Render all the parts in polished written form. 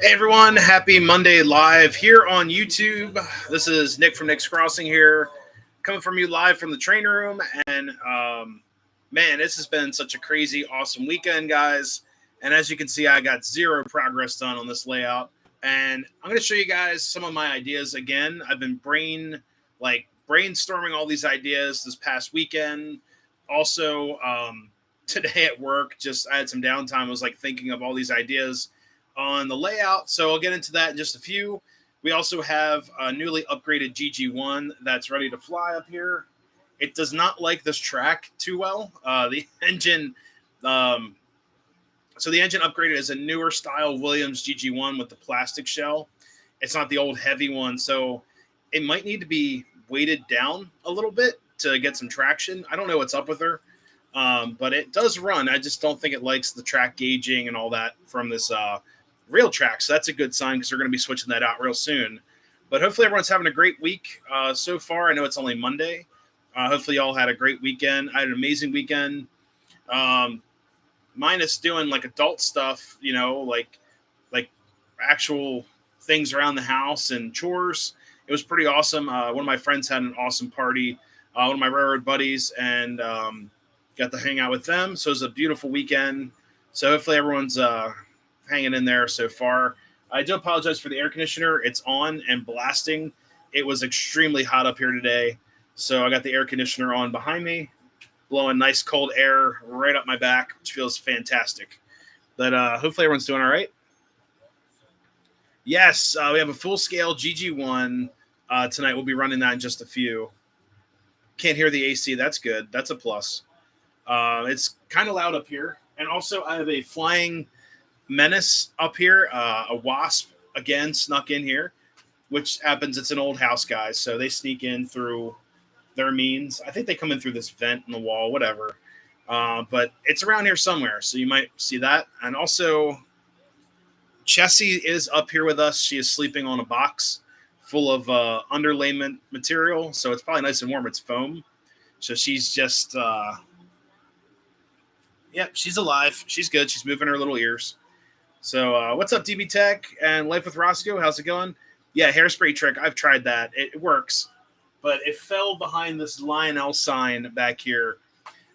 Hey everyone, happy Monday live here on YouTube. This is Nick from Nick's Crossing here, coming from you live from the train room. And man, this has been such a crazy, awesome weekend, guys. And as you can see, I got zero progress done on this layout. And I'm going to show you guys some of my ideas again. I've been brainstorming all these ideas this past weekend. Also, today at work, just I had some downtime. I was like thinking of all these ideas on the layout. So I'll get into that in just a few. We also have a newly upgraded GG1 that's ready to fly up here. It does not like this track too well. The engine, so the engine upgraded is a newer style Williams GG1 with the plastic shell. It's not the old heavy one, so it might need to be weighted down a little bit to get some traction. I don't know what's up with her, but it does run. I just don't think it likes the track gauging and all that from this real track. So that's a good sign because we're going to be switching that out real soon. But hopefully everyone's having a great week so far. I know it's only Monday. Hopefully y'all had a great weekend. I had an amazing weekend. Minus doing like adult stuff, like actual things around the house and chores. It was pretty awesome. One of my friends had an awesome party. One of my railroad buddies, and got to hang out with them. So it was a beautiful weekend. So hopefully everyone's hanging in there so far. I do apologize for the air conditioner. It's on and blasting. It was extremely hot up here today. So I got the air conditioner on behind me, blowing nice cold air right up my back, which feels fantastic. But hopefully everyone's doing all right. Yes, we have a full-scale GG1 tonight. We'll be running that in just a few. Can't hear the AC. That's good. That's a plus. It's kind of loud up here. And also I have a flying menace up here, a wasp, again, snuck in here, which happens. It's an old house, guys. So they sneak in through their means. I think they come in through this vent in the wall, whatever. But it's around here somewhere. So you might see that. And also, Chessie is up here with us. She is sleeping on a box full of underlayment material. So it's probably nice and warm. It's foam. So she's just, she's alive. She's good. She's moving her little ears. So what's up, DB Tech and Life with Roscoe? How's it going? Yeah, hairspray trick. I've tried that. It works. But it fell behind this Lionel sign back here.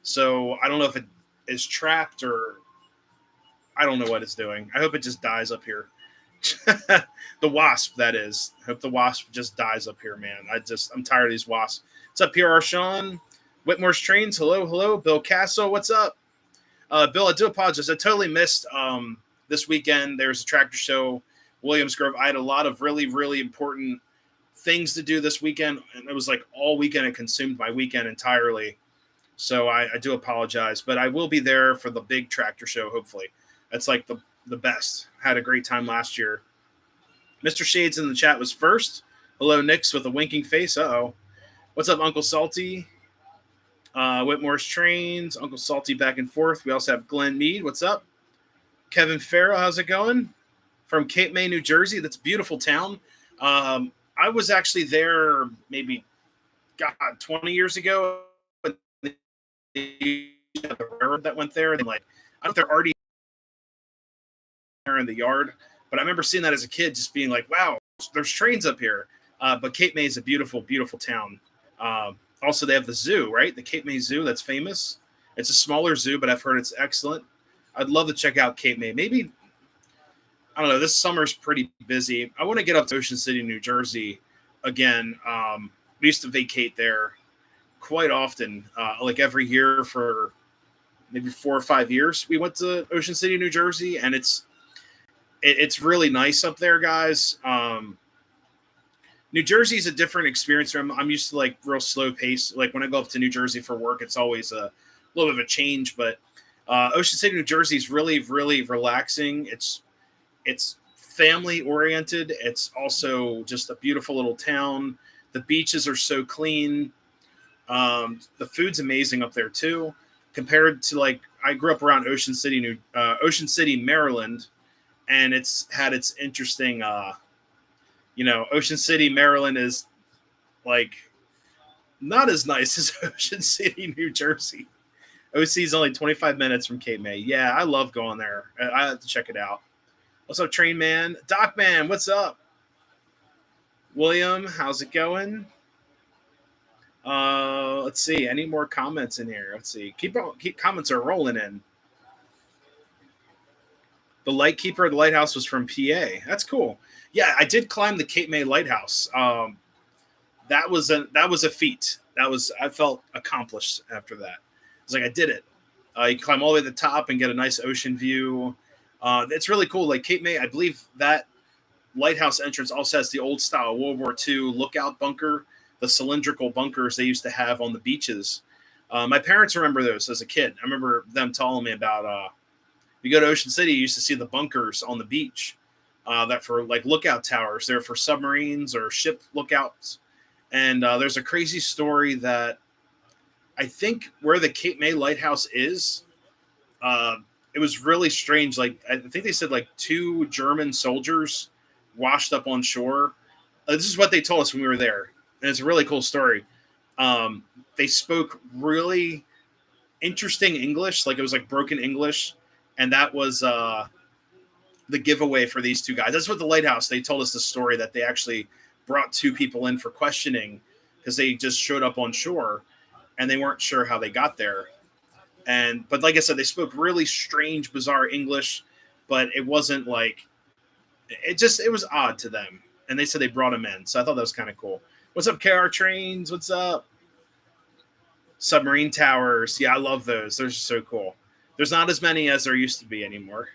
So I don't know if it is trapped or I don't know what it's doing. I hope it just dies up here. The wasp, that is. I hope the wasp just dies up here, man. I'm tired of these wasps. What's up, PR Sean? Whitmore's Trains. Hello. Bill Castle, what's up? Bill, I do apologize. I totally missed this weekend. There was a tractor show, Williams Grove. I had a lot of really, really important things to do this weekend, and it was like all weekend. It consumed my weekend entirely. So I do apologize, but I will be there for the big tractor show, hopefully. That's like the best. Had a great time last year. Mr. Shades in the chat was first. Hello, Nix with a winking face. Uh-oh. What's up, Uncle Salty? Whitmore's Trains. Uncle Salty back and forth. We also have Glenn Mead. What's up? Kevin Farrell, how's it going? From Cape May, New Jersey. That's a beautiful town. I was actually there maybe, 20 years ago. The railroad that went there. And I don't know if they're already in the yard, but I remember seeing that as a kid, just being like, wow, there's trains up here. But Cape May is a beautiful, beautiful town. Also, they have the zoo, right? The Cape May Zoo, that's famous. It's a smaller zoo, but I've heard it's excellent. I'd love to check out Cape May. Maybe, I don't know, this summer's pretty busy. I want to get up to Ocean City, New Jersey again. We used to vacate there quite often, like every year for maybe 4 or 5 years. We went to Ocean City, New Jersey, and it's really nice up there, guys. New Jersey is a different experience. I'm used to like real slow pace. Like when I go up to New Jersey for work, it's always a little bit of a change. But Ocean City, New Jersey is really, really relaxing. It's family oriented. It's also just a beautiful little town. The beaches are so clean. The food's amazing up there too. Compared to like I grew up around Ocean City, Maryland, and it's had its interesting. Ocean City, Maryland is like not as nice as Ocean City, New Jersey. OC is only 25 minutes from Cape May. Yeah, I love going there. I have to check it out. What's up, Train Man? Doc Man, what's up? William, how's it going? Let's see. Any more comments in here? Let's see. Keep comments are rolling in. The lightkeeper of the lighthouse was from PA. That's cool. Yeah, I did climb the Cape May Lighthouse. That was a feat. I felt accomplished after that. It's like I did it. You climb all the way to the top and get a nice ocean view. It's really cool. Like Cape May, I believe that lighthouse entrance also has the old style World War II lookout bunker, the cylindrical bunkers they used to have on the beaches. My parents remember those as a kid. I remember them telling me about. You go to Ocean City, you used to see the bunkers on the beach that for like lookout towers. They're for submarines or ship lookouts. And there's a crazy story that I think where the Cape May Lighthouse is, it was really strange. Like I think they said like 2 German soldiers washed up on shore. This is what they told us when we were there, and it's a really cool story. They spoke really interesting English, like it was like broken English, and that was the giveaway for these 2 guys. That's what the lighthouse. They told us the story that they actually brought 2 people in for questioning because they just showed up on shore and they weren't sure how they got there. But like I said, they spoke really strange, bizarre English, but it wasn't like it was odd to them. And they said they brought them in. So I thought that was kind of cool. What's up, KR Trains? What's up? Submarine towers. Yeah, I love those. They're so cool. There's not as many as there used to be anymore.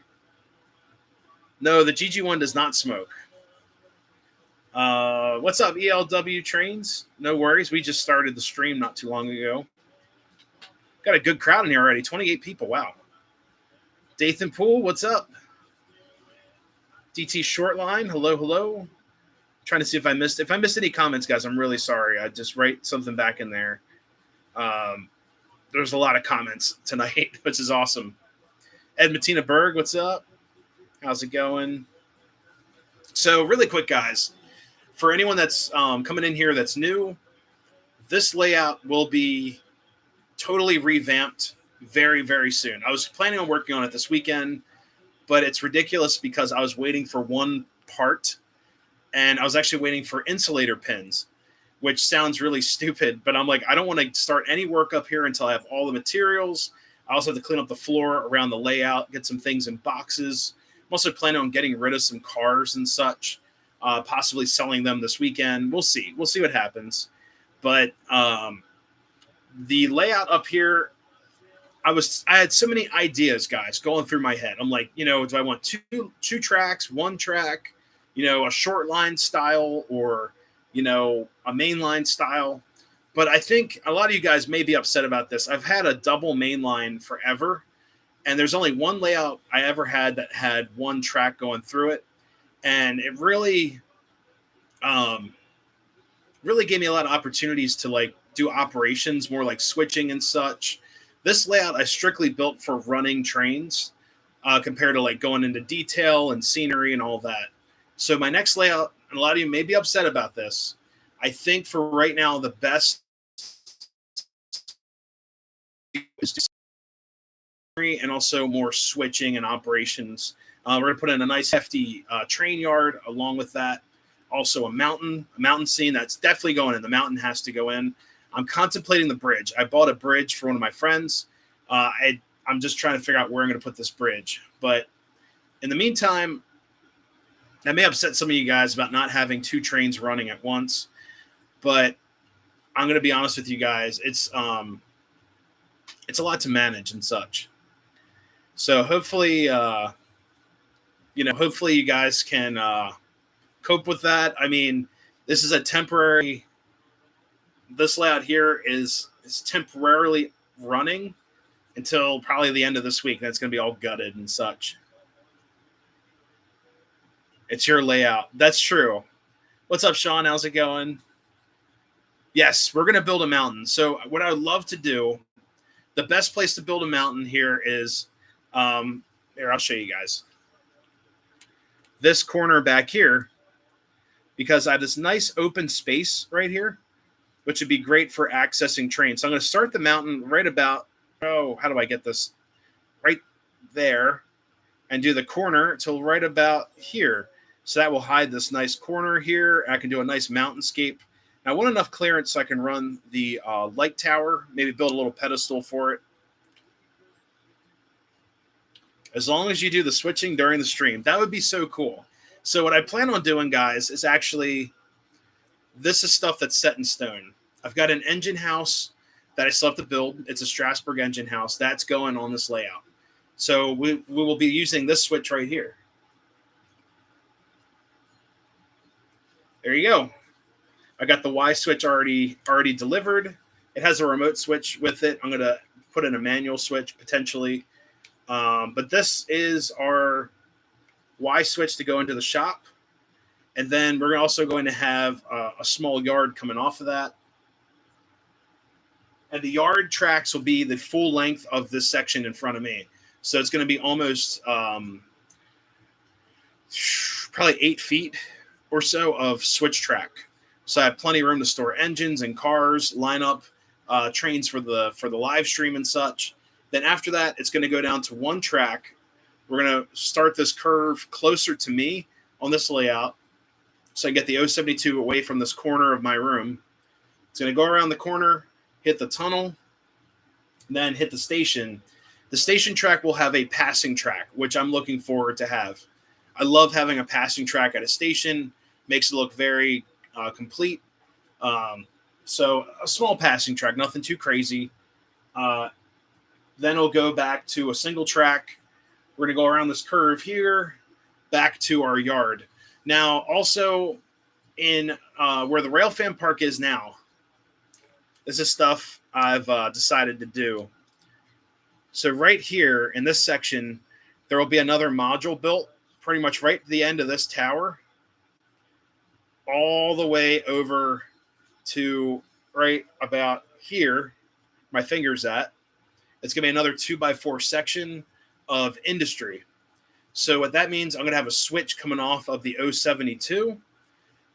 No, the GG1 does not smoke. What's up, ELW Trains? No worries. We just started the stream not too long ago. Got a good crowd in here already. 28 people. Wow. Dathan Poole, what's up? DT Shortline, hello, hello. Trying to see if I missed any comments, guys. I'm really sorry. I just write something back in there. There's a lot of comments tonight, which is awesome. Ed Matina Berg, what's up? How's it going? So really quick, guys, for anyone that's coming in here that's new, this layout will be totally revamped very, very soon. I was planning on working on it this weekend, but it's ridiculous because I was waiting for one part, and I was actually waiting for insulator pins, which sounds really stupid, but I'm like, I don't want to start any work up here until I have all the materials. I also have to clean up the floor around the layout, get some things in boxes. I'm also planning on getting rid of some cars and such, possibly selling them this weekend. We'll see. We'll see what happens. But the layout up here, I had so many ideas, guys, going through my head. I'm like, do I want two tracks, one track, a short line style, or a main line style? But I think a lot of you guys may be upset about this. I've had a double main line forever, and there's only one layout I ever had that had one track going through it, and it really gave me a lot of opportunities to like do operations, more like switching and such. This layout I strictly built for running trains, compared to like going into detail and scenery and all that. So my next layout, and a lot of you may be upset about this, I think for right now the best is and also more switching and operations. We're going to put in a nice hefty train yard along with that. Also a mountain scene that's definitely going in. The mountain has to go in. I'm contemplating the bridge. I bought a bridge for one of my friends. I'm just trying to figure out where I'm going to put this bridge. But in the meantime, that may upset some of you guys about not having 2 trains running at once. But I'm going to be honest with you guys. It's a lot to manage and such. So hopefully, hopefully you guys can cope with that. I mean, this is a temporary. This layout here is temporarily running until probably the end of this week. That's going to be all gutted and such. It's your layout. That's true. What's up, Sean? How's it going? Yes, we're going to build a mountain. So what I would love to do, the best place to build a mountain here is, here, I'll show you guys. This corner back here, because I have this nice open space right here, which would be great for accessing trains. So I'm going to start the mountain right about, how do I get this? Right there. and do the corner till right about here. So that will hide this nice corner here. I can do a nice mountainscape. I want enough clearance so I can run the light tower, maybe build a little pedestal for it. As long as you do the switching during the stream, that would be so cool. So what I plan on doing, guys, is actually, this is stuff that's set in stone. I've got an engine house that I still have to build. It's a Strasbourg engine house. That's going on this layout. So we will be using this switch right here. There you go. I got the Y switch already delivered. It has a remote switch with it. I'm going to put in a manual switch potentially. But this is our Y switch to go into the shop. And then we're also going to have a small yard coming off of that. And the yard tracks will be the full length of this section in front of me. So it's going to be almost probably 8 feet or so of switch track. So I have plenty of room to store engines and cars, line up trains for the live stream and such. Then after that, it's going to go down to one track. We're going to start this curve closer to me on this layout. So I get the 072 away from this corner of my room. It's going to go around the corner, hit the tunnel, then hit the station. The station track will have a passing track, which I'm looking forward to have. I love having a passing track at a station. Makes it look very complete. So a small passing track, nothing too crazy. Then it'll go back to a single track. We're going to go around this curve here, back to our yard. Now, also in where the Railfan Park is now, this is stuff I've decided to do. So right here in this section, there will be another module built pretty much right at the end of this tower, all the way over to right about here, my finger's at. It's going to be another 2x4 section of industry. So what that means, I'm going to have a switch coming off of the 072.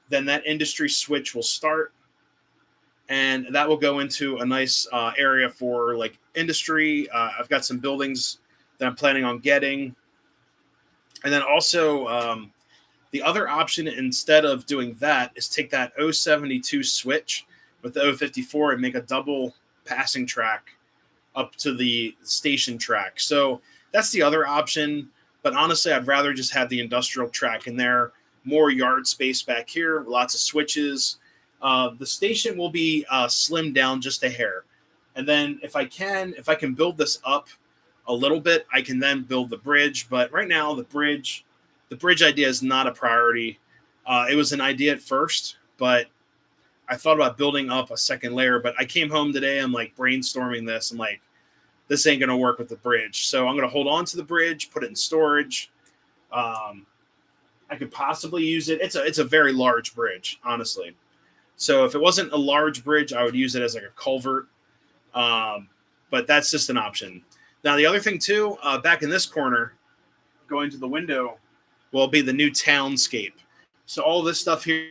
Then that industry switch will start, and that will go into a nice area for like industry. I've got some buildings that I'm planning on getting. And then also the other option, instead of doing that, is take that 072 switch with the 054 and make a double passing track up to the station track. So that's the other option. But honestly, I'd rather just have the industrial track in there, more yard space back here, lots of switches. The station will be slimmed down just a hair. And then if I can build this up a little bit, I can then build the bridge. But right now, the bridge idea is not a priority. It was an idea at first, but I thought about building up a second layer. But I came home today, I'm like brainstorming this. I'm like, this ain't going to work with the bridge. So I'm going to hold on to the bridge, put it in storage. I could possibly use it. It's a very large bridge, honestly. So if it wasn't a large bridge, I would use it as like a culvert. But that's just an option. Now, the other thing too, back in this corner, going to the window, will be the new townscape. So all this stuff here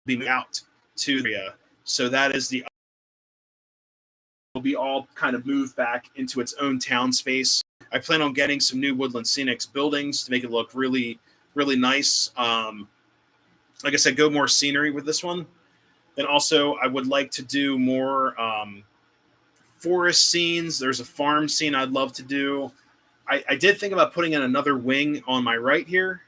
be out to the area. So that is the will be all kind of moved back into its own town space. I plan on getting some new Woodland Scenics buildings to make it look really, really nice. Like I said, go more scenery with this one. Then also, I would like to do more forest scenes. There's a farm scene I'd love to do. I did think about putting in another wing on my right here,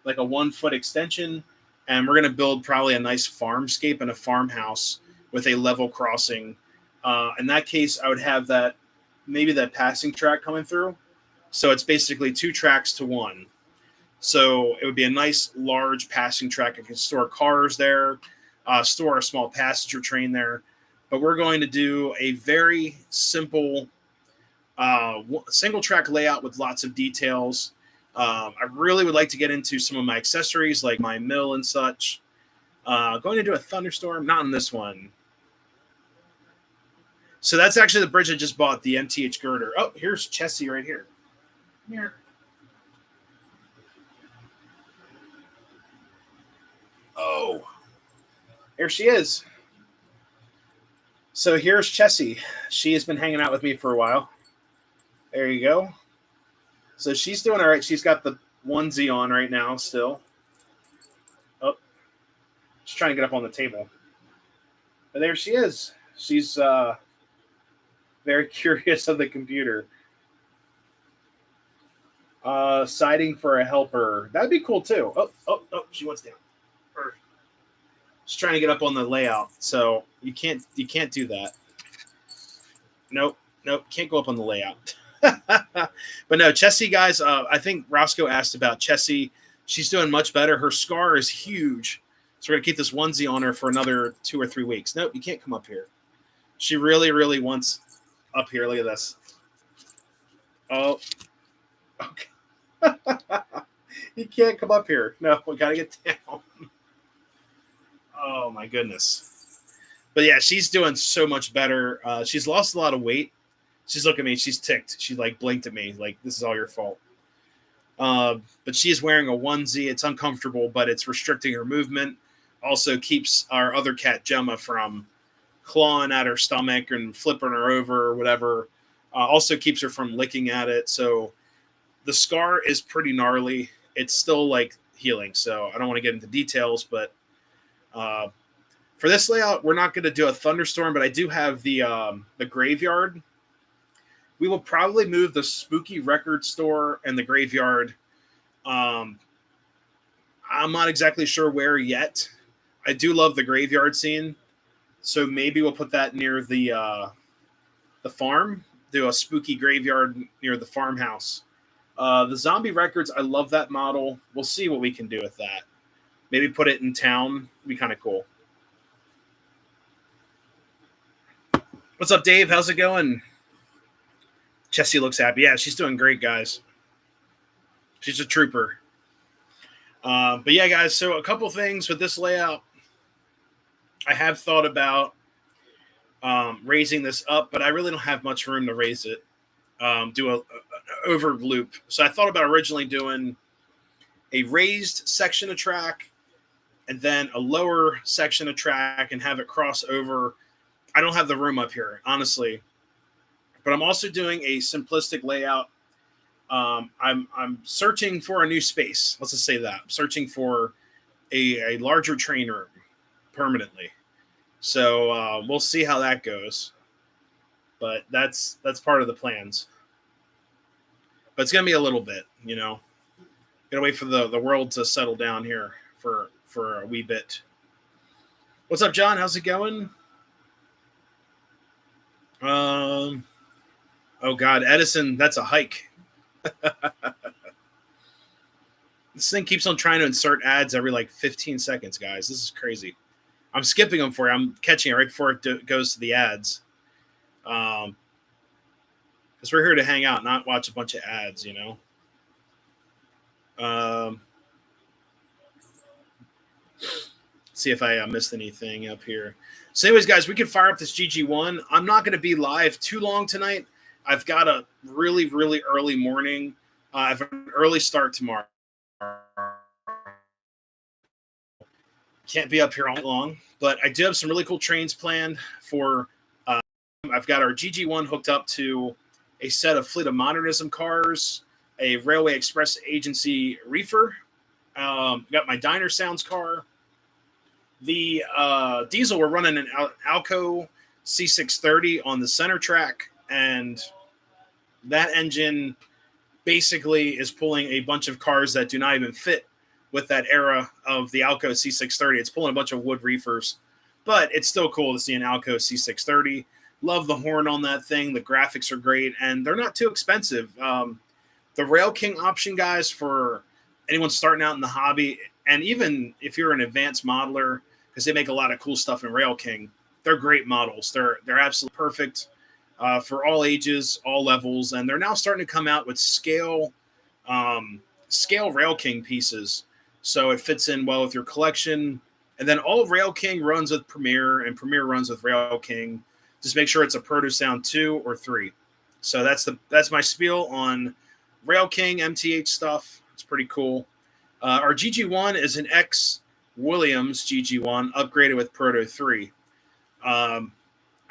like a 1-foot extension. And we're going to build probably a nice farmscape and a farmhouse with a level crossing. In that case, I would have maybe that passing track coming through. So it's basically 2 tracks to 1. So it would be a nice large passing track. I can store cars there, store a small passenger train there. But we're going to do a very simple single track layout with lots of details. I really would like to get into some of my accessories like my mill and such. Going to do a thunderstorm, not in this one. So that's actually the bridge I just bought, the MTH girder. Oh, here's Chessie right here. Come here. Oh, here she is. So here's Chessie. She has been hanging out with me for a while. There you go. So she's doing all right. She's got the onesie on right now still. Oh, she's trying to get up on the table. But there she is. She's very curious of the computer. Siding for a helper. That'd be cool too. Oh, she wants down. She's trying to get up on the layout. So you can't do that. Nope, can't go up on the layout. But no, Chessie, guys, I think Roscoe asked about Chessie. She's doing much better. Her scar is huge. So we're going to keep this onesie on her for another 2 or 3 weeks. Nope, you can't come up here. She really, really wants up here. Look at this. Oh, okay. You can't come up here. No, we got to get down. Oh, my goodness. But yeah, she's doing so much better. She's lost a lot of weight. She's looking at me. She's ticked. She like blinked at me like, this is all your fault. But she's wearing a onesie. It's uncomfortable, but it's restricting her movement. Also keeps our other cat, Gemma, from clawing at her stomach and flipping her over or whatever. Also keeps her from licking at it. So the scar is pretty gnarly. It's still like healing. So I don't want to get into details, but for this layout, we're not going to do a thunderstorm, but I do have the graveyard. We will probably move the spooky record store and the graveyard. I'm not exactly sure where yet. I do love the graveyard scene, so maybe we'll put that near the farm. Do a spooky graveyard near the farmhouse. The zombie records, I love that model. We'll see what we can do with that. Maybe put it in town. It'd be kind of cool. What's up, Dave? How's it going? Chessie looks happy. Yeah, she's doing great, guys. She's a trooper. But yeah, guys, so a couple things with this layout. I have thought about raising this up, but I really don't have much room to raise it. Do an over loop. So I thought about originally doing a raised section of track and then a lower section of track and have it cross over. I don't have the room up here, honestly. But I'm also doing a simplistic layout. I'm searching for a new space. Let's just say that. I'm searching for a larger train room permanently. So we'll see how that goes. But that's part of the plans. But it's going to be a little bit, you know. Got to wait for the world to settle down here for a wee bit. What's up, John? How's it going? Oh, God, Edison, that's a hike. This thing keeps on trying to insert ads every like 15 seconds, guys. This is crazy. I'm skipping them for you. I'm catching it right before it goes to the ads. Because we're here to hang out, not watch a bunch of ads, you know. See if I missed anything up here. So anyways, guys, we can fire up this GG1. I'm not going to be live too long tonight. I've got a really, really early morning. I have an early start tomorrow. Can't be up here all long, but I do have some really cool trains planned for. I've got our GG1 hooked up to a set of Fleet of Modernism cars, a Railway Express Agency reefer. Got my Diner Sounds car. The diesel, we're running an Alco C630 on the center track, and that engine basically is pulling a bunch of cars that do not even fit with that era of the Alco C630. It's pulling a bunch of wood reefers, but it's still cool to see an Alco C630. Love the horn on that thing. The graphics are great, and they're not too expensive. The Rail King option, guys, for anyone starting out in the hobby, and even if you're an advanced modeler, because they make a lot of cool stuff in Rail King, they're great models. They're absolutely perfect for all ages, all levels, and they're now starting to come out with scale Rail King pieces, so it fits in well with your collection. And then all Rail King runs with Premiere, and Premiere runs with Rail King. Just make sure it's a Proto Sound 2 or 3. So that's my spiel on Rail King MTH stuff. It's pretty cool. Our GG1 is an Williams GG1 upgraded with Proto 3. I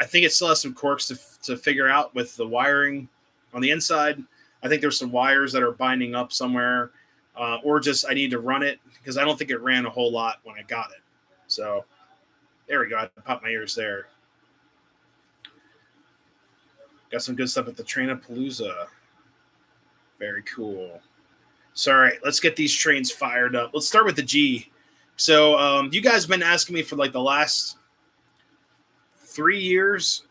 think it still has some quirks to figure out with the wiring On the inside, I think there's some wires that are binding up somewhere, or just I need to run it because I don't think it ran a whole lot when I got it. So there we go. I popped my ears there. Got some good stuff at the Trainapalooza. Very cool. So, all right, let's get these trains fired up. Let's start with the G. So you guys have been asking me for like the last 3 years.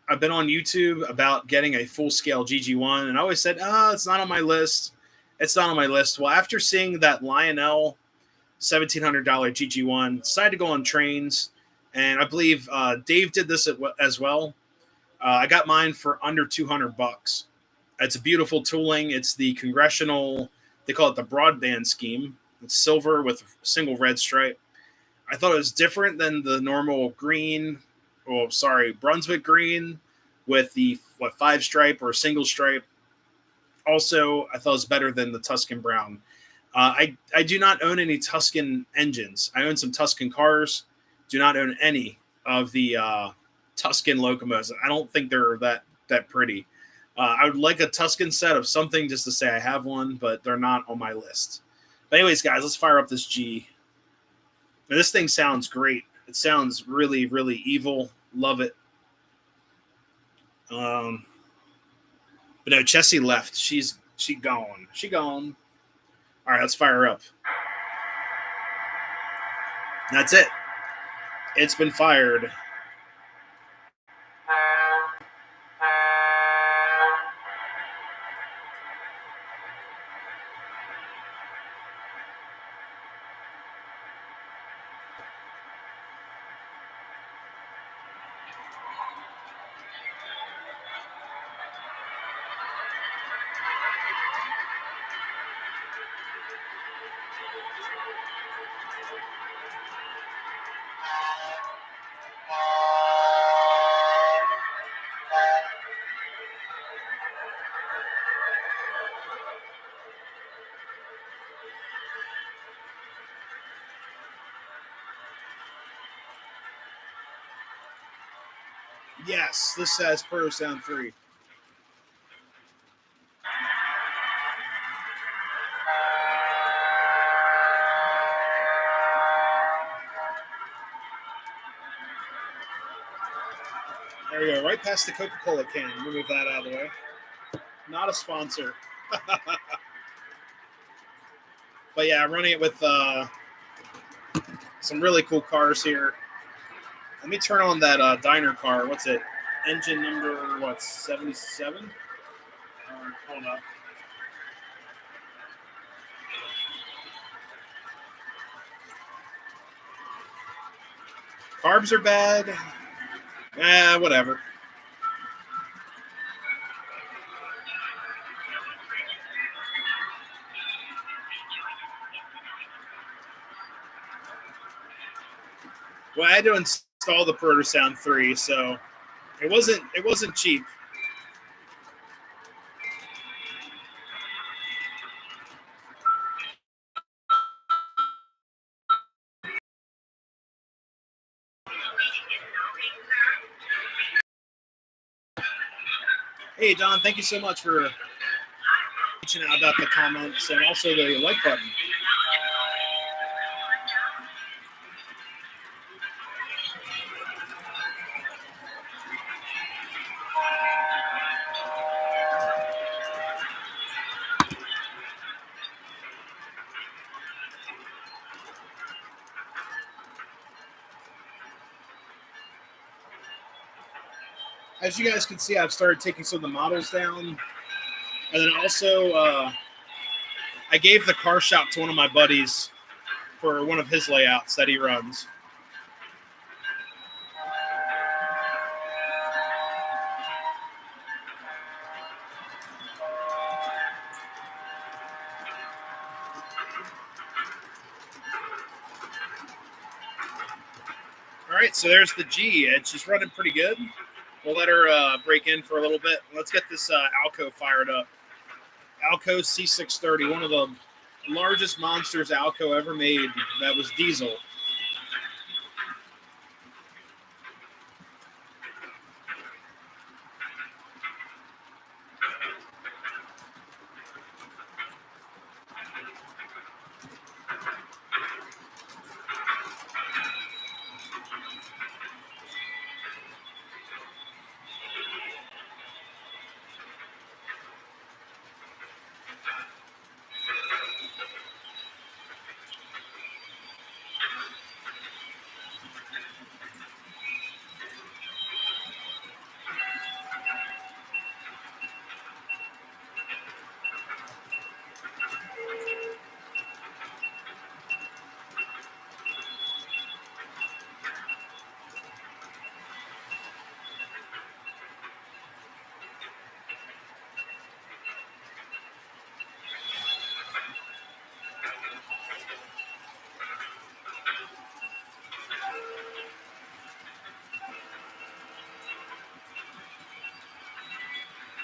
I've been on YouTube about getting a full-scale GG1, and I always said, it's not on my list. It's not on my list. Well, after seeing that Lionel $1,700 GG1, decided to go on trains, and I believe Dave did this as well. I got mine for under $200. It's a beautiful tooling. It's the congressional, they call it the broadband scheme. It's silver with a single red stripe. I thought it was different than the normal green, Brunswick green with the 5 stripe or single stripe. Also, I thought it was better than the Tuscan brown. I do not own any Tuscan engines. I own some Tuscan cars. Do not own any of the Tuscan locomotives. I don't think they're that pretty. I would like a Tuscan set of something just to say I have one, but they're not on my list. But anyways, guys, let's fire up this G. Now, this thing sounds great. It sounds really, really evil. Love it. But no, Chessie left. She gone. She gone. All right, let's fire her up. That's it. It's been fired. Yes, this says Proto Sound 3. There we go, right past the Coca-Cola can. Move that out of the way. Not a sponsor. But yeah, I'm running it with some really cool cars here. Let me turn on that diner car. What's it? Engine number, 77? Hold up. Carbs are bad. Whatever. Well, I had to install the Proto Sound 3, so it wasn't cheap. Hey, Don, thank you so much for reaching out about the comments and also the like button. As you guys can see, I've started taking some of the models down. And then also, I gave the car shop to one of my buddies for one of his layouts that he runs. All right, so there's the G. She's running pretty good. We'll let her break in for a little bit. Let's get this Alco fired up. Alco C630, one of the largest monsters Alco ever made that was diesel.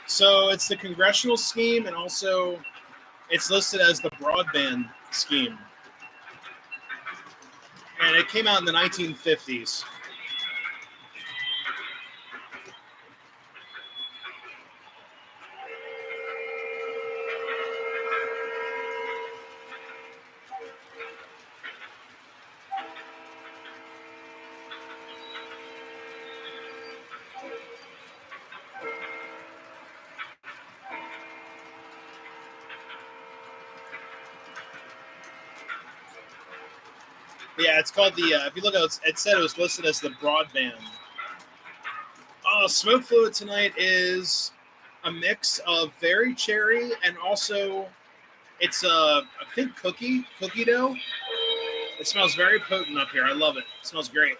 So it's the congressional scheme, and also it's listed as the broadband scheme. And it came out in the 1950s. Yeah, it's called the. If you look at it, it said it was listed as the broadband. Smoke fluid tonight is a mix of very cherry and also it's I think cookie dough. It smells very potent up here. I love it. It smells great.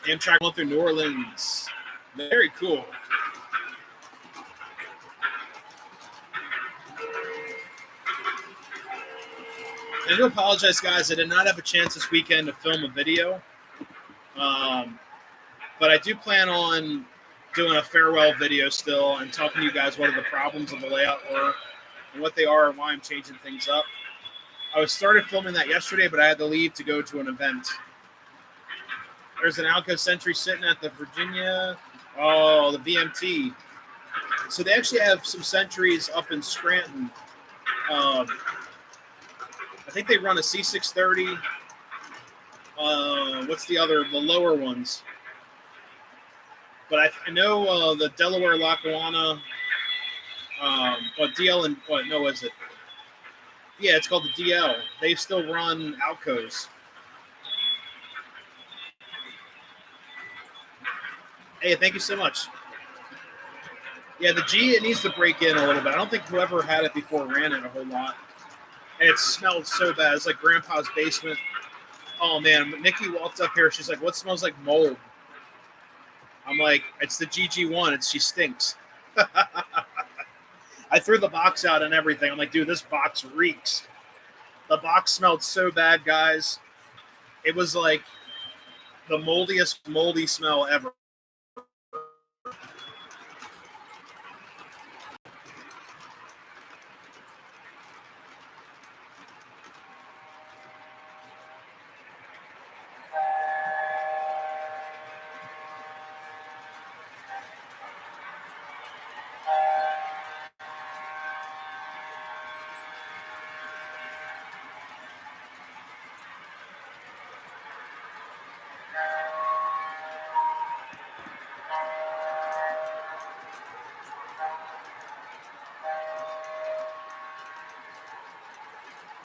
Amtrak going through New Orleans. Very cool. I do apologize, guys. I did not have a chance this weekend to film a video. But I do plan on doing a farewell video still and talking to you guys what are the problems of the layout were and what they are and why I'm changing things up. I started filming that yesterday, but I had to leave to go to an event. There's an Alco Sentry sitting at the Virginia. Oh, the VMT. So they actually have some Sentries up in Scranton. I think they run a C630. What's the lower ones? But I know the Delaware Lackawanna, DL and is it? Yeah, it's called the DL. They still run Alcos. Hey, thank you so much. Yeah, the G, it needs to break in a little bit. I don't think whoever had it before ran it a whole lot. And it smelled so bad. It's like Grandpa's basement. Oh, man. Nikki walked up here. She's like, what smells like mold? I'm like, it's the GG1. She stinks. I threw the box out and everything. I'm like, dude, this box reeks. The box smelled so bad, guys. It was like the moldiest, moldy smell ever.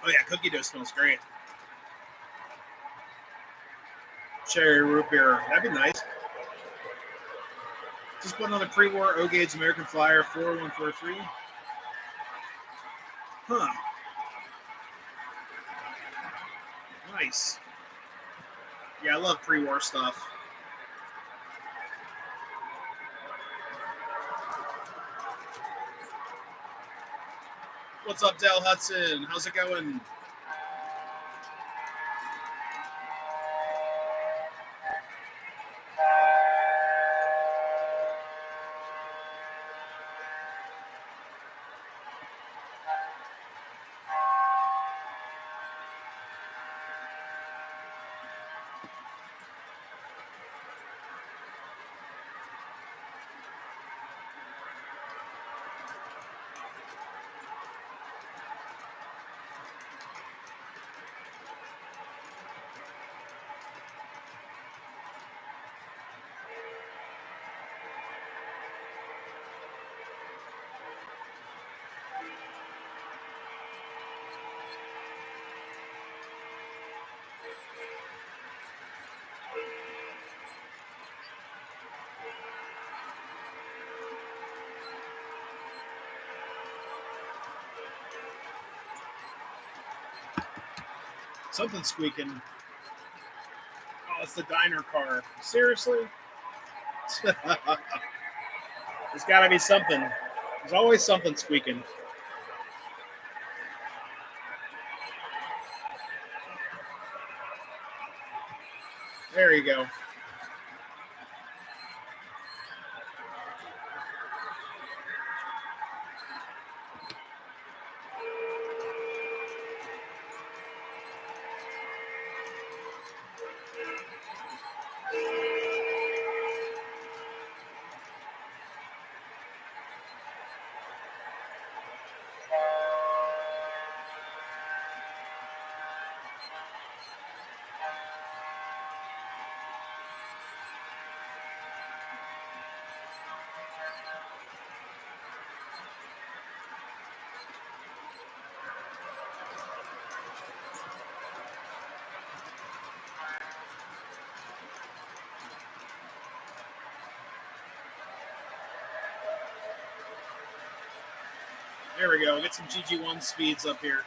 Oh, yeah, cookie dough smells great. Cherry root beer. That'd be nice. Just put on the pre-war O-Gauge American Flyer 4143. Huh. Nice. Yeah, I love pre-war stuff. What's up, Dale Hudson? How's it going? Something's squeaking. Oh, it's the diner car. Seriously? There's got to be something. There's always something squeaking. There you go. There we go. Get some GG1 speeds up here.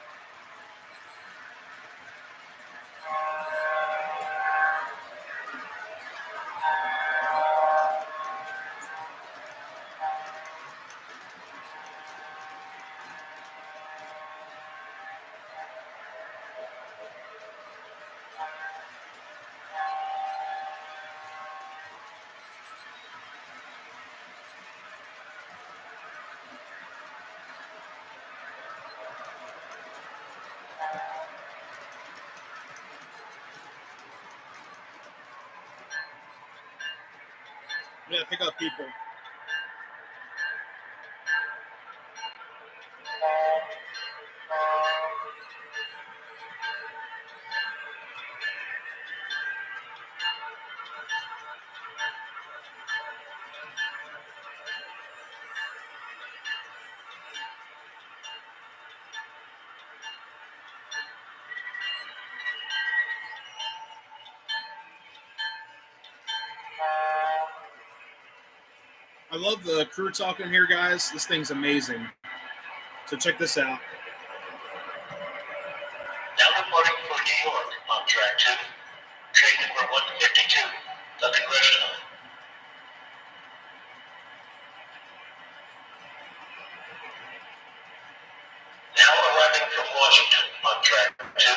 Yeah, pick up people. I love the crew talking here, guys. This thing's amazing. So check this out. Now reporting for New York on track 2. Train number 152, the Congressional. Now arriving from Washington on track 2.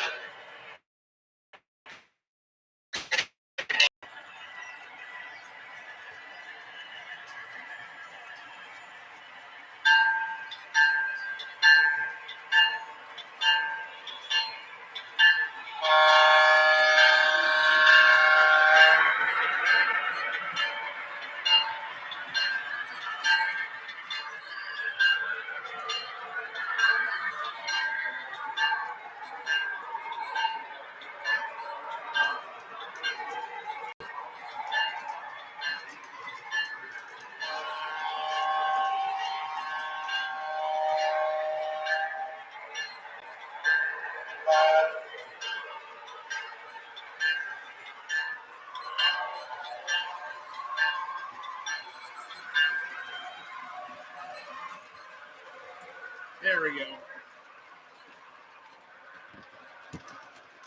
There we go.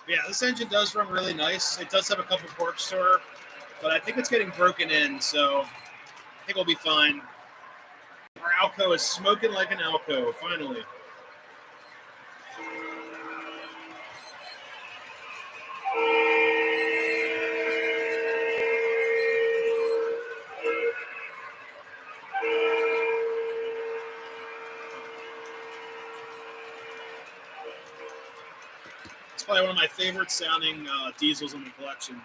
Yeah, this engine does run really nice. It does have a couple quirks to her, but I think it's getting broken in, so I think we'll be fine. Our Alco is smoking like an Alco, finally. It's probably one of my favorite sounding diesels in the collection.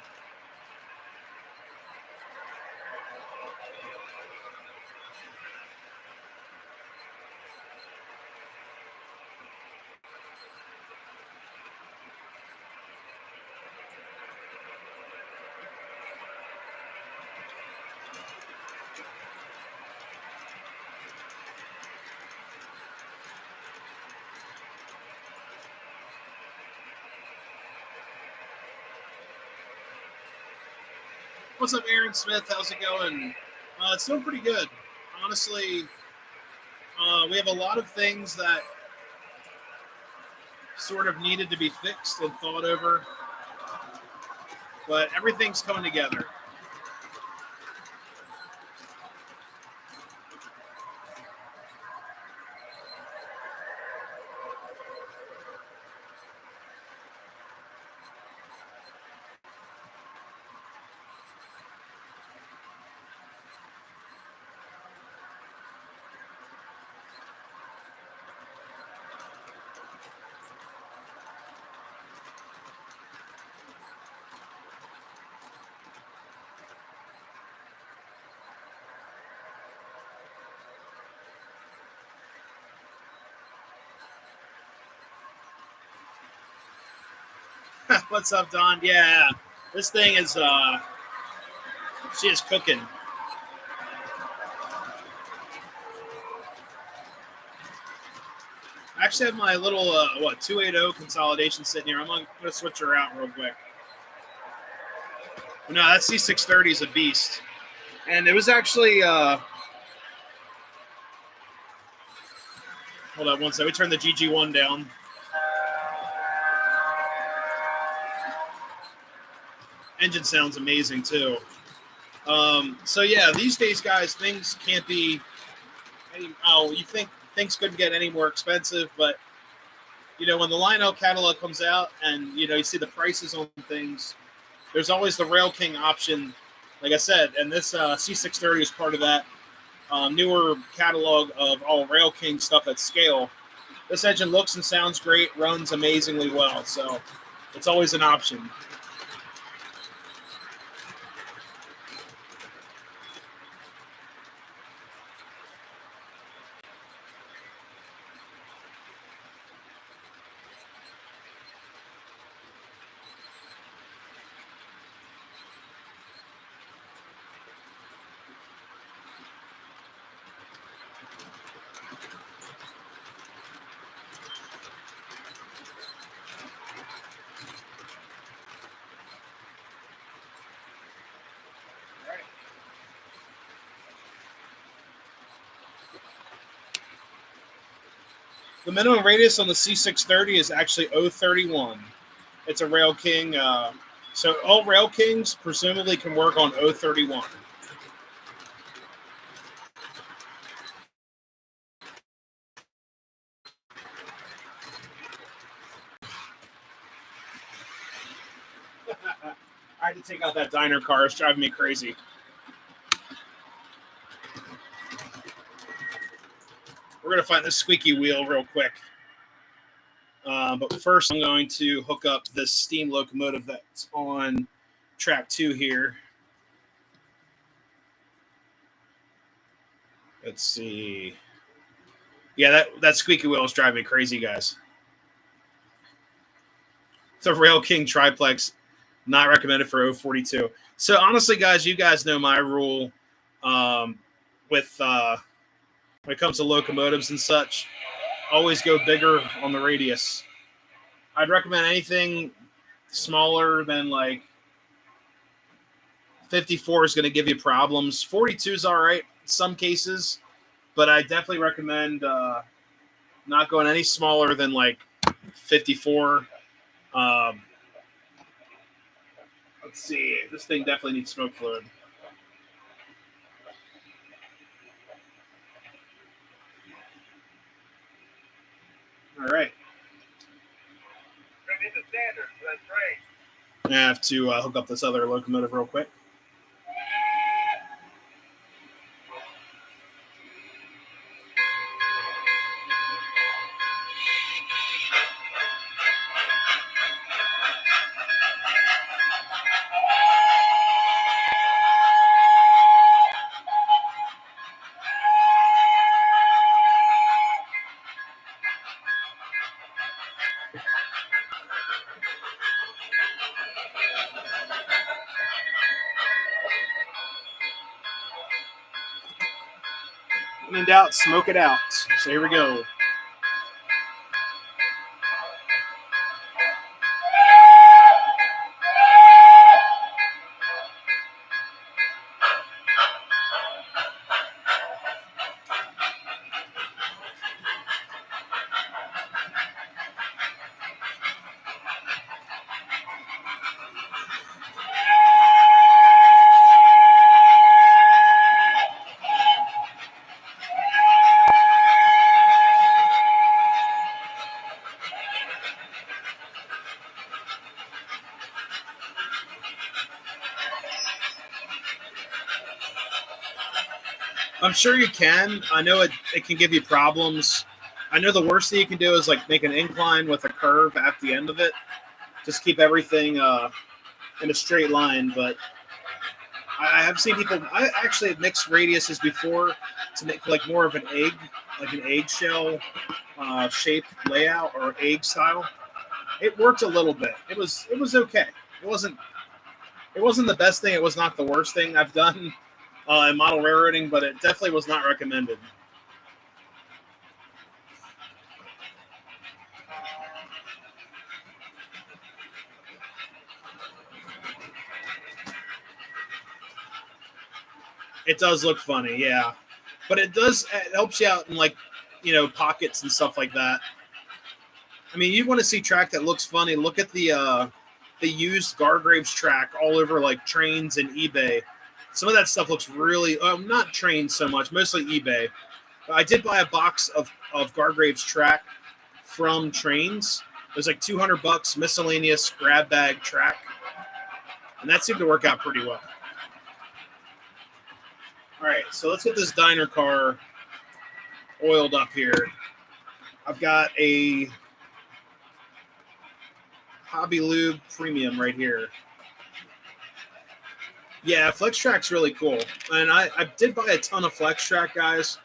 What's up, Aaron Smith? How's it going? It's doing pretty good. Honestly, we have a lot of things that sort of needed to be fixed and thought over, but everything's coming together. What's up, Don? Yeah, this thing is she is cooking. I actually have my little 280 consolidation sitting here. I'm gonna switch her out real quick. No, that C630 is a beast, and it was actually hold on one second. We turn the GG1 down. Engine sounds amazing too. So yeah, these days, guys, things can't be. You think things couldn't get any more expensive, but when the Lionel catalog comes out and you see the prices on things, there's always the Rail King option. Like I said, and this C630 is part of that newer catalog of all Rail King stuff at scale. This engine looks and sounds great, runs amazingly well, so it's always an option. The minimum radius on the C630 is actually 031. It's a Rail King. So all Rail Kings presumably can work on 031. I had to take out that diner car. It's driving me crazy. We're going to find this squeaky wheel real quick. But first, I'm going to hook up this steam locomotive that's on track 2 here. Let's see. Yeah, that squeaky wheel is driving me crazy, guys. It's a Rail King triplex, not recommended for 042. So honestly, guys, you guys know my rule with when it comes to locomotives and such. Always go bigger on the radius. I'd recommend anything smaller than like 54 is going to give you problems. 42 is all right in some cases, but I definitely recommend not going any smaller than like 54. Let's see. This thing definitely needs smoke fluid. All right. Bring in the standards. That's great. I have to hook up this other locomotive real quick. When in doubt, smoke it out. So here we go. I'm sure you can. I know it can give you problems. I know the worst thing you can do is like make an incline with a curve at the end of it. Just keep everything in a straight line. But I have seen people. I actually have mixed radiuses before to make like more of an egg, like an eggshell shape layout or egg style. It worked a little bit. It was okay. It wasn't the best thing. It was not the worst thing I've done in model railroading, but it definitely was not recommended. It does look funny, yeah, but it helps you out in like pockets and stuff like that. I mean, you want to see track that looks funny. Look at the used Gargraves track all over like trains and eBay. Some of that stuff looks really not trains so much, mostly eBay. But I did buy a box of Gargraves track from trains. It was like $200 miscellaneous grab bag track, and that seemed to work out pretty well. All right, so let's get this diner car oiled up here. I've got a Hobby Lube Premium right here. Yeah, Flex Track's really cool. And I did buy a ton of Flex Track, guys,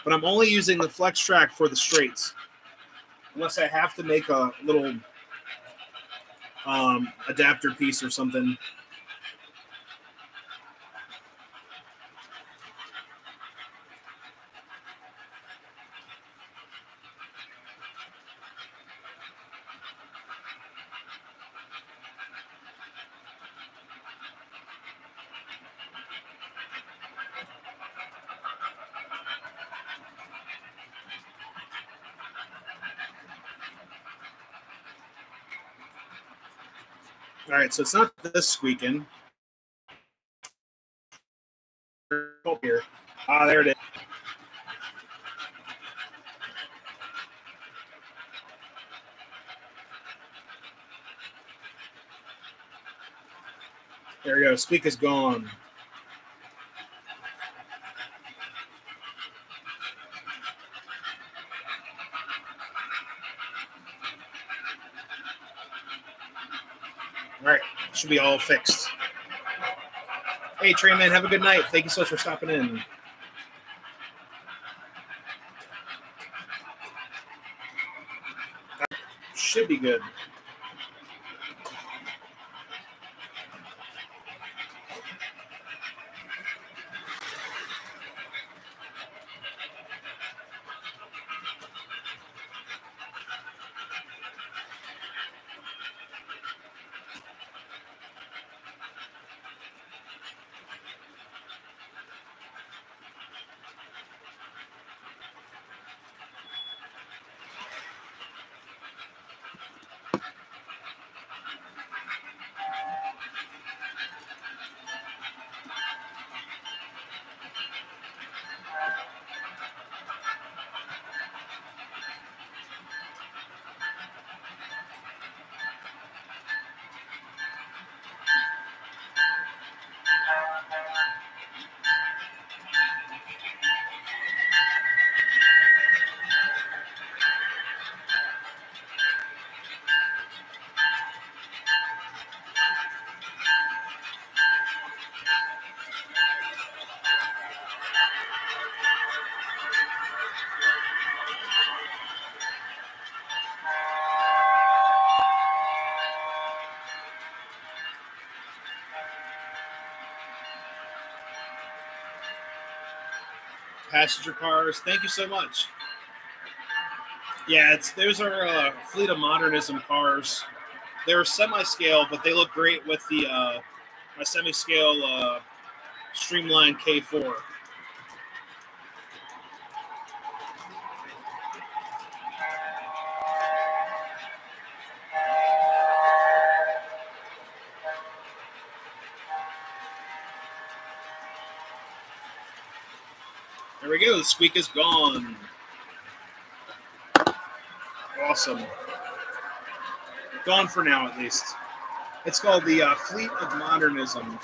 but I'm only using the Flex Track for the straights. Unless I have to make a little adapter piece or something. All right, so it's not this squeaking. Here. There it is. There we go. Squeak is gone. All right, should be all fixed. Hey, Train Man, have a good night. Thank you so much for stopping in. Should be good. Passenger cars, thank you so much. Yeah, those are Fleet of Modernism cars. They're semi-scale, but they look great with the my semi-scale Streamline K4. There we go. The squeak is gone. Awesome. Gone for now, at least. It's called the Fleet of Modernism.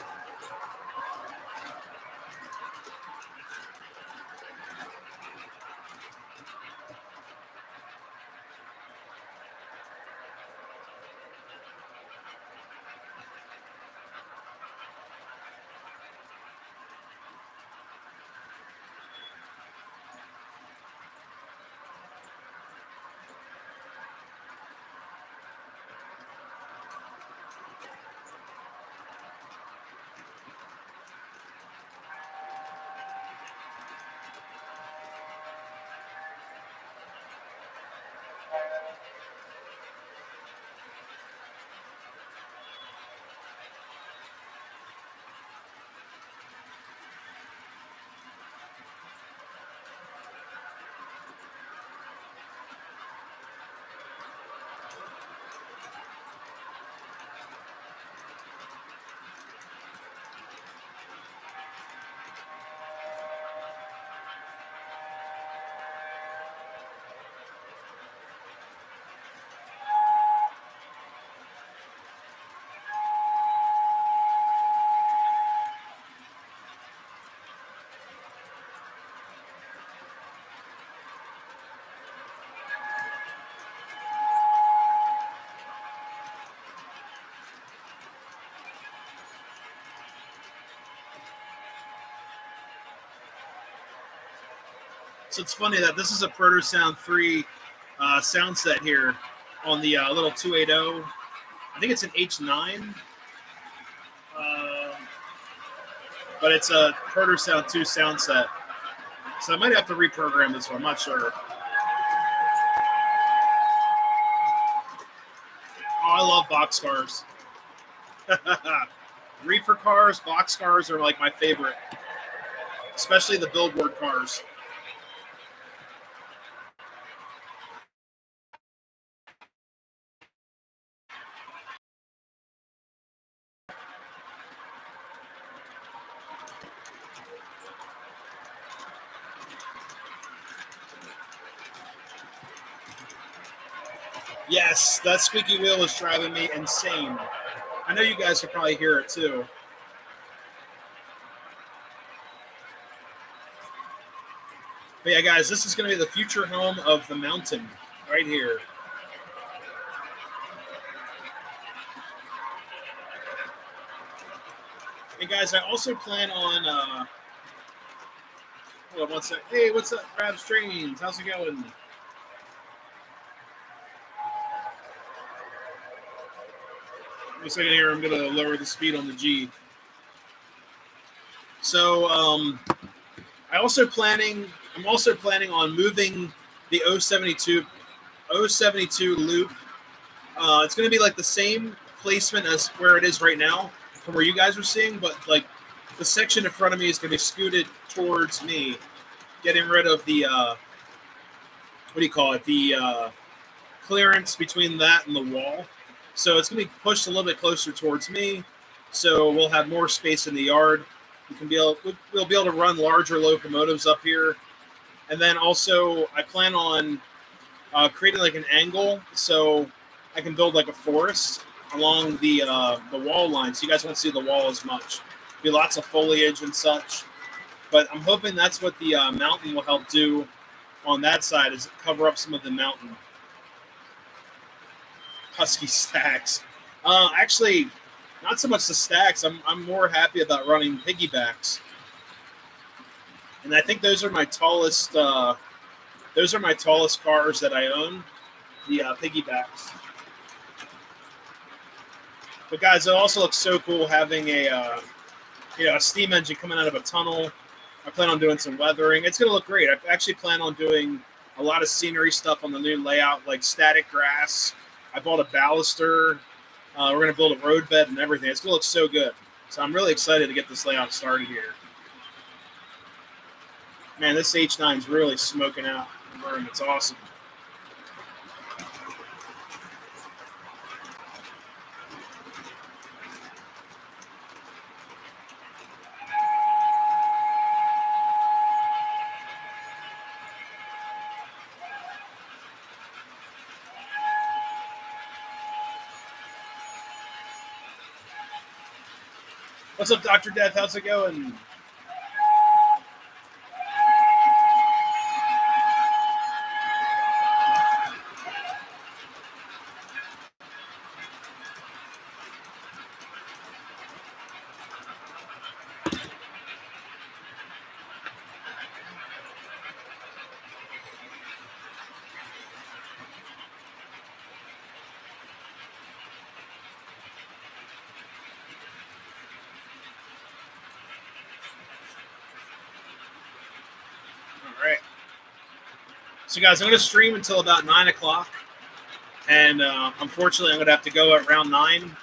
So it's funny that this is a Proto Sound 3 sound set here on the little 280. I think it's an H9, but it's a Proto Sound 2 sound set. So I might have to reprogram this one. I'm not sure. Oh, I love boxcars. Reefer cars, boxcars are like my favorite, especially the billboard cars. Yes, that squeaky wheel is driving me insane. I know you guys can probably hear it too. But yeah, guys, this is going to be the future home of the mountain right here. And guys, I also plan on. Hold on one sec. Hey, what's up, Crabs Trains? How's it going? One second here. I'm going to lower the speed on the G. So I'm also planning on moving the 072 loop. It's going to be like the same placement as where it is right now from where you guys are seeing, but like the section in front of me is going to be scooted towards me, getting rid of the what do you call it? The clearance between that and the wall. So it's going to be pushed a little bit closer towards me. So we'll have more space in the yard. We'll be able to run larger locomotives up here. And then also I plan on creating like an angle so I can build like a forest along the wall line. So you guys won't see the wall as much. Be lots of foliage and such. But I'm hoping that's what the mountain will help do on that side, is cover up some of the mountain. Husky stacks. Actually, not so much the stacks. I'm more happy about running piggybacks. And I think those are my tallest. Those are my tallest cars that I own. The piggybacks. But guys, it also looks so cool having a steam engine coming out of a tunnel. I plan on doing some weathering. It's going to look great. I actually plan on doing a lot of scenery stuff on the new layout, like static grass. I bought a baluster. We're going to build a road bed and everything. It's going to look so good. So I'm really excited to get this layout started here. Man, this H9 is really smoking out the room. It's awesome. What's up, Dr. Death? How's it going? So, guys, I'm going to stream until about 9 o'clock. And unfortunately, I'm going to have to go at around 9.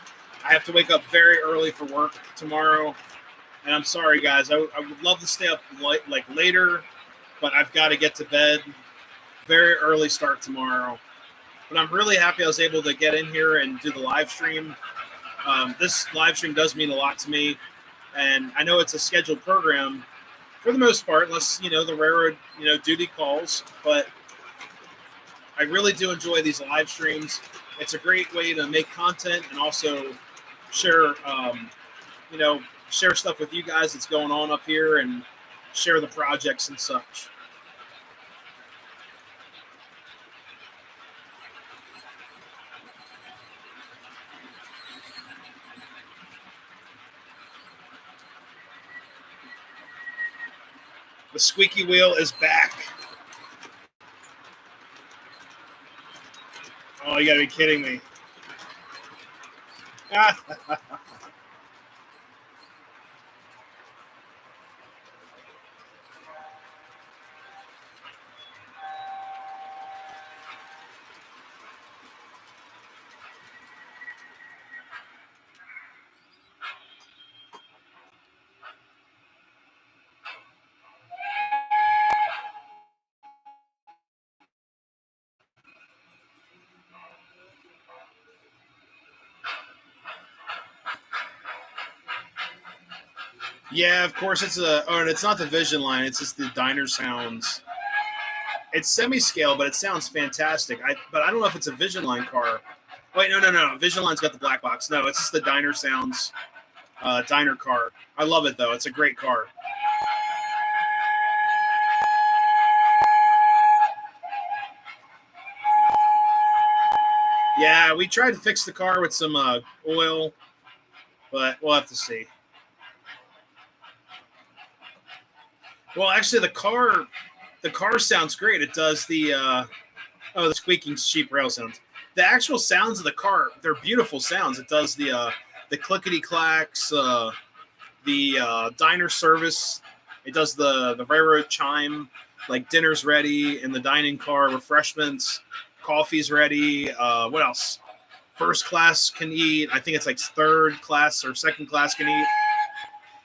I have to wake up very early for work tomorrow. And I'm sorry, guys. I would love to stay up later, but I've got to get to bed. Very early start tomorrow. But I'm really happy I was able to get in here and do the live stream. This live stream does mean a lot to me. And I know it's a scheduled program for the most part, unless, the railroad, duty calls. But I really do enjoy these live streams. It's a great way to make content and also share, share stuff with you guys that's going on up here and share the projects and such. The squeaky wheel is back. you gotta be kidding me. Yeah, of course it's and it's not the Vision line. It's just the Diner Sounds. It's semi-scale, but it sounds fantastic. But I don't know if it's a Vision line car. Wait, no. Vision line's got the black box. No, it's just the Diner Sounds diner car. I love it though. It's a great car. Yeah, we tried to fix the car with some oil, but we'll have to see. Well, actually, the car sounds great. It does the squeaking cheap rail sounds. The actual sounds of the car, they're beautiful sounds. It does the clickety clacks, the diner service. It does the railroad chime, like dinner's ready in the dining car, refreshments, coffee's ready. What else? First class can eat. I think it's like third class or second class can eat.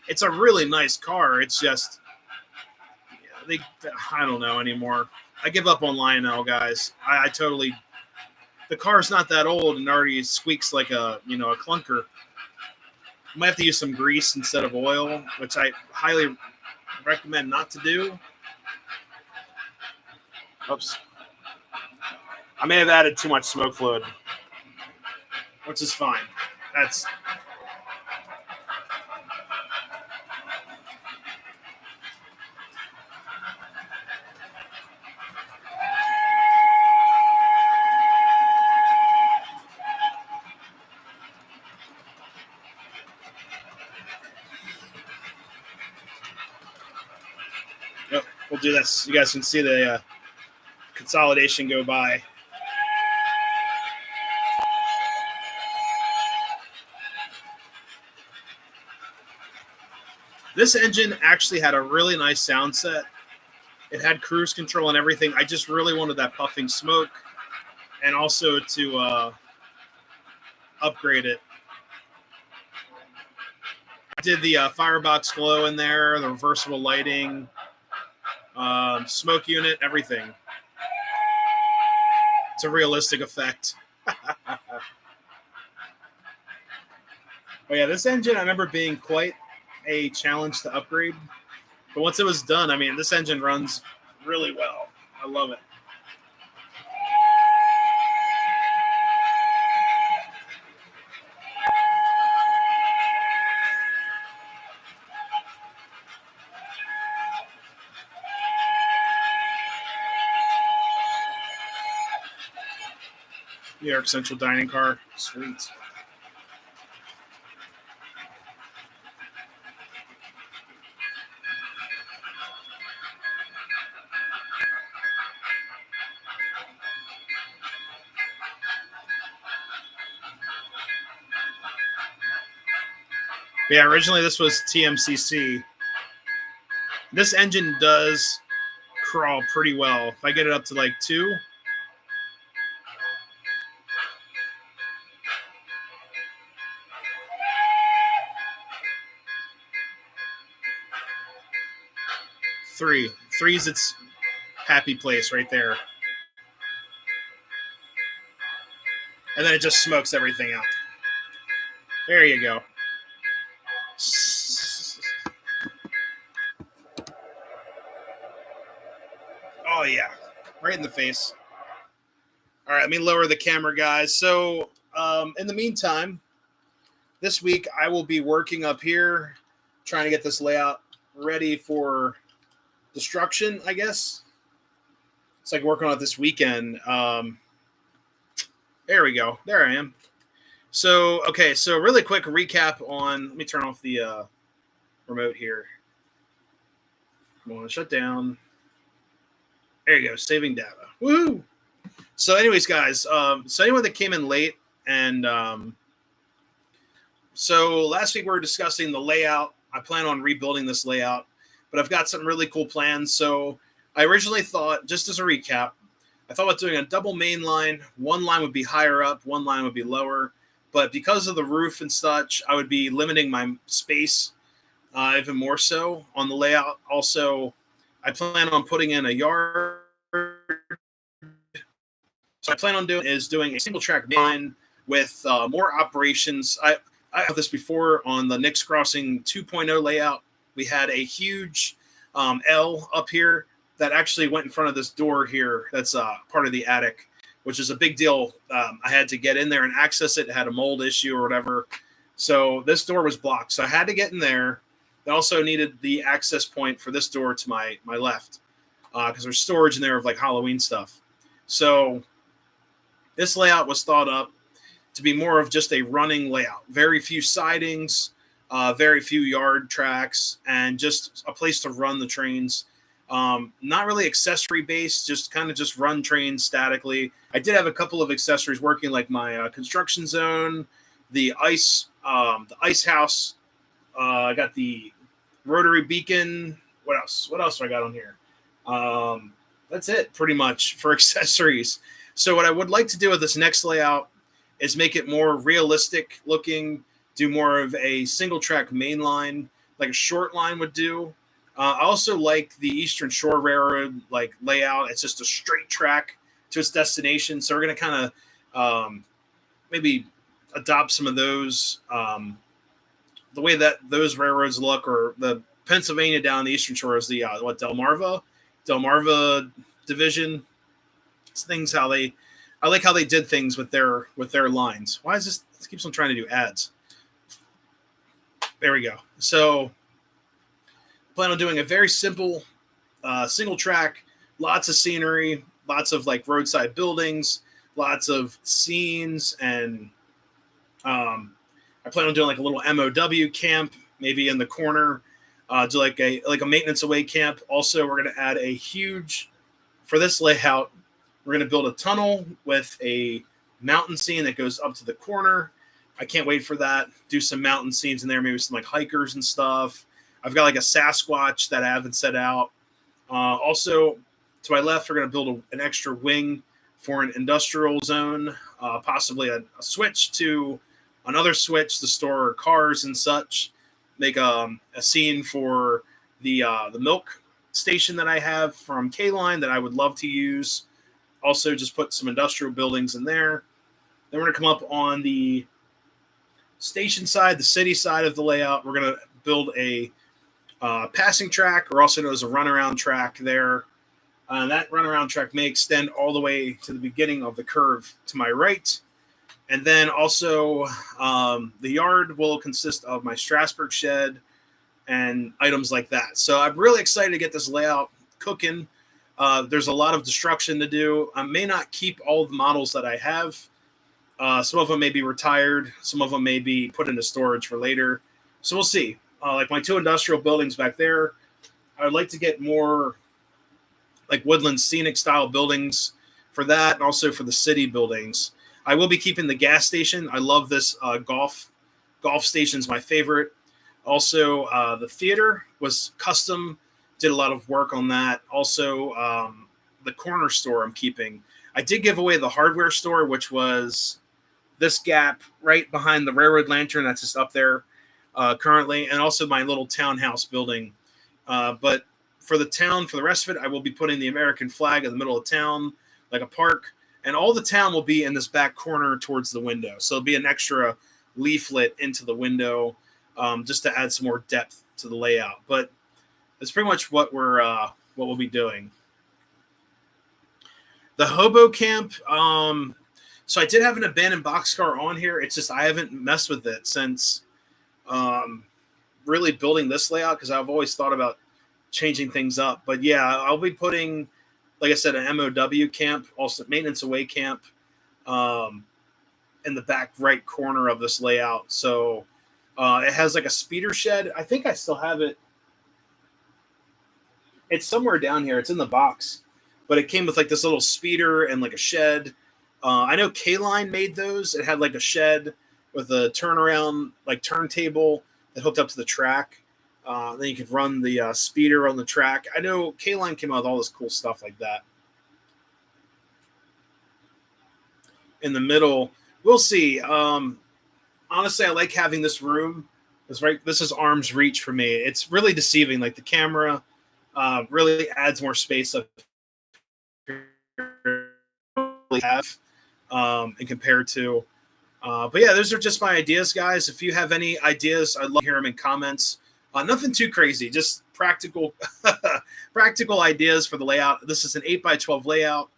It's a really nice car. It's just I don't know anymore. I give up on Lionel, guys. I totally. The car's not that old and already squeaks like a clunker. I might have to use some grease instead of oil, which I highly recommend not to do. Oops. I may have added too much smoke fluid, which is fine. That's. Yep, we'll do this. You guys can see the consolidation go by. This engine actually had a really nice sound set. It had cruise control and everything. I just really wanted that puffing smoke and also to upgrade it. I did the firebox glow in there, the reversible lighting, smoke unit, everything. It's a realistic effect. Oh yeah, this engine I remember being quite a challenge to upgrade. But once it was done, I mean, this engine runs really well. I love it. New York Central dining car. Sweet. Yeah, originally this was TMCC. This engine does crawl pretty well. If I get it up to like 2, three's its happy place right there. And then it just smokes everything out. There you go. Oh, yeah. Right in the face. All right, let me lower the camera, guys. So, in the meantime, this week I will be working up here, trying to get this layout ready for destruction, I guess. It's like working on it this weekend. There we go. There I am. So, okay, so really quick recap on, let me turn off the remote here. Come on, shut down. There you go, saving data. Woo! So, anyways, guys, so anyone that came in late, and so last week we were discussing the layout. I plan on rebuilding this layout, but I've got some really cool plans. So, I originally thought, just as a recap, I thought about doing a double main line. One line would be higher up, one line would be lower. But because of the roof and such, I would be limiting my space even more so on the layout. Also, I plan on putting in a yard. So I plan on doing a single track line with more operations. I have this before on the Knicks Crossing 2.0 layout. We had a huge L up here that actually went in front of this door here. That's part of the attic, which is a big deal. I had to get in there and access it. It had a mold issue or whatever. So this door was blocked. So I had to get in there. I also needed the access point for this door to my left because there's storage in there of like Halloween stuff. So this layout was thought up to be more of just a running layout. Very few sidings, very few yard tracks, and just a place to run the trains. Not really accessory based, just kind of just run trains statically. I did have a couple of accessories working, like my construction zone, the ice house. I got the rotary beacon. What else? What else do I got on here? That's it pretty much for accessories. So what I would like to do with this next layout is make it more realistic looking, do more of a single track main line, like a short line would do. I also like the Eastern Shore Railroad like layout. It's just a straight track to its destination. So we're going to kind of maybe adopt some of those, the way that those railroads look, or the Pennsylvania down the Eastern Shore is the Delmarva division. It's things I like how they did things with their lines. Why is this keeps on trying to do ads? There we go. So plan on doing a very simple single track, lots of scenery, lots of like roadside buildings, lots of scenes, and I plan on doing like a little MOW camp, maybe in the corner, do like a maintenance away camp. Also, we're going to add a huge, for this layout, we're going to build a tunnel with a mountain scene that goes up to the corner. I can't wait for that. Do some mountain scenes in there, maybe some like hikers and stuff. I've got like a Sasquatch that I haven't set out. Also, to my left, we're going to build an extra wing for an industrial zone, possibly a switch to another switch to store cars and such. Make a scene for the milk station that I have from K-Line that I would love to use. Also, just put some industrial buildings in there. Then we're going to come up on the station side, the city side of the layout. We're going to build a passing track, or also known as a runaround track there. That runaround track may extend all the way to the beginning of the curve to my right. And then also the yard will consist of my Strasburg shed and items like that. So I'm really excited to get this layout cooking. There's a lot of destruction to do. I may not keep all of the models that I have. Some of them may be retired. Some of them may be put into storage for later. So we'll see. Like my two industrial buildings back there, I would like to get more like woodland scenic style buildings for that, and also for the city buildings. I will be keeping the gas station. I love this golf station is my favorite. Also, the theater was custom. Did a lot of work on that. Also, the corner store I'm keeping. I did give away the hardware store, which was this gap right behind the railroad lantern that's just up there currently, and also my little townhouse building. But for the town, for the rest of it, I will be putting the American flag in the middle of town, like a park, and all the town will be in this back corner towards the window. So it'll be an extra leaflet into the window, just to add some more depth to the layout. But that's pretty much what we'll be doing. The hobo camp. So I did have an abandoned boxcar on here. It's just I haven't messed with it since really building this layout, because I've always thought about changing things up. But yeah, I'll be putting, like I said, an MOW camp, also maintenance away camp, in the back right corner of this layout. So it has like a speeder shed. I think I still have it. It's somewhere down here. It's in the box. but it came with like this little speeder and like a shed. I know K-Line made those. It had like a shed with a turnaround like turntable that hooked up to the track. Then you could run the speeder on the track. I know K-Line came out with all this cool stuff like that. In the middle, we'll see. Honestly, I like having this room. This is arm's reach for me. It's really deceiving. Like the camera really adds more space up have and compared to. But yeah, those are just my ideas, guys. If you have any ideas, I'd love to hear them in comments. Nothing too crazy, just practical, practical ideas for the layout. This is an 8x12 layout.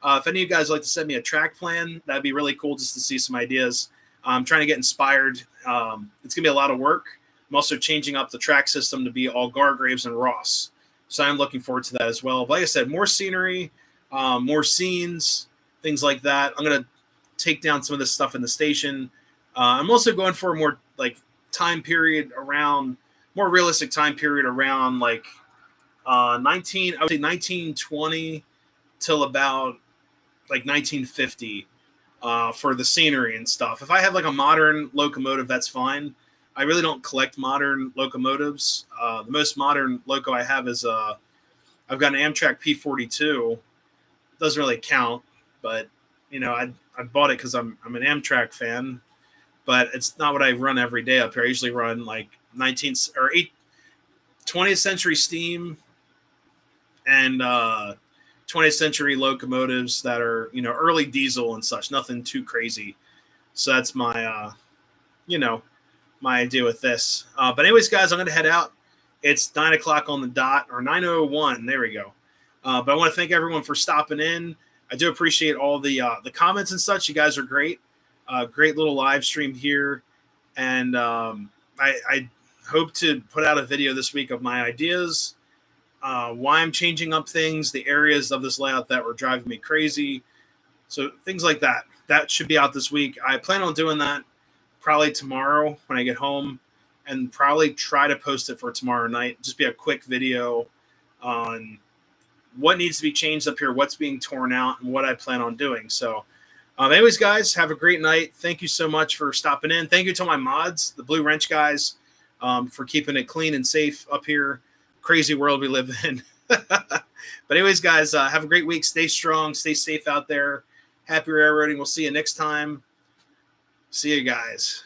If any of you guys would like to send me a track plan, that'd be really cool just to see some ideas. I'm trying to get inspired. It's going to be a lot of work. I'm also changing up the track system to be all Gargraves and Ross. So I'm looking forward to that as well. But like I said, more scenery, more scenes, things like that. I'm going to take down some of this stuff in the station. I'm also going for a more like time period around, more realistic time period around like I would say 1920 till about like 1950 for the scenery and stuff. If I have like a modern locomotive, that's fine. I really don't collect modern locomotives. The most modern loco I have is I've got an Amtrak P42. Doesn't really count, but you know, I bought it because I'm an Amtrak fan, but it's not what I run every day up here. I usually run like 20th century steam and 20th century locomotives that are, you know, early diesel and such, nothing too crazy. So that's my, my idea with this. But anyways, guys, I'm going to head out. It's 9 o'clock on the dot, or 9:01. There we go. But I want to thank everyone for stopping in. I do appreciate all the comments and such. You guys are great. Great little live stream here. And I hope to put out a video this week of my ideas, why I'm changing up things, the areas of this layout that were driving me crazy. So things like that. That should be out this week. I plan on doing that probably tomorrow when I get home, and probably try to post it for tomorrow night. Just be a quick video on what needs to be changed up here, what's being torn out, and what I plan on doing. So anyways, guys, have a great night. Thank you so much for stopping in. Thank you to my mods, the Blue Wrench guys, for keeping it clean and safe up here. Crazy world we live in. But anyways, guys, have a great week. Stay strong. Stay safe out there. Happy railroading. We'll see you next time. See you guys.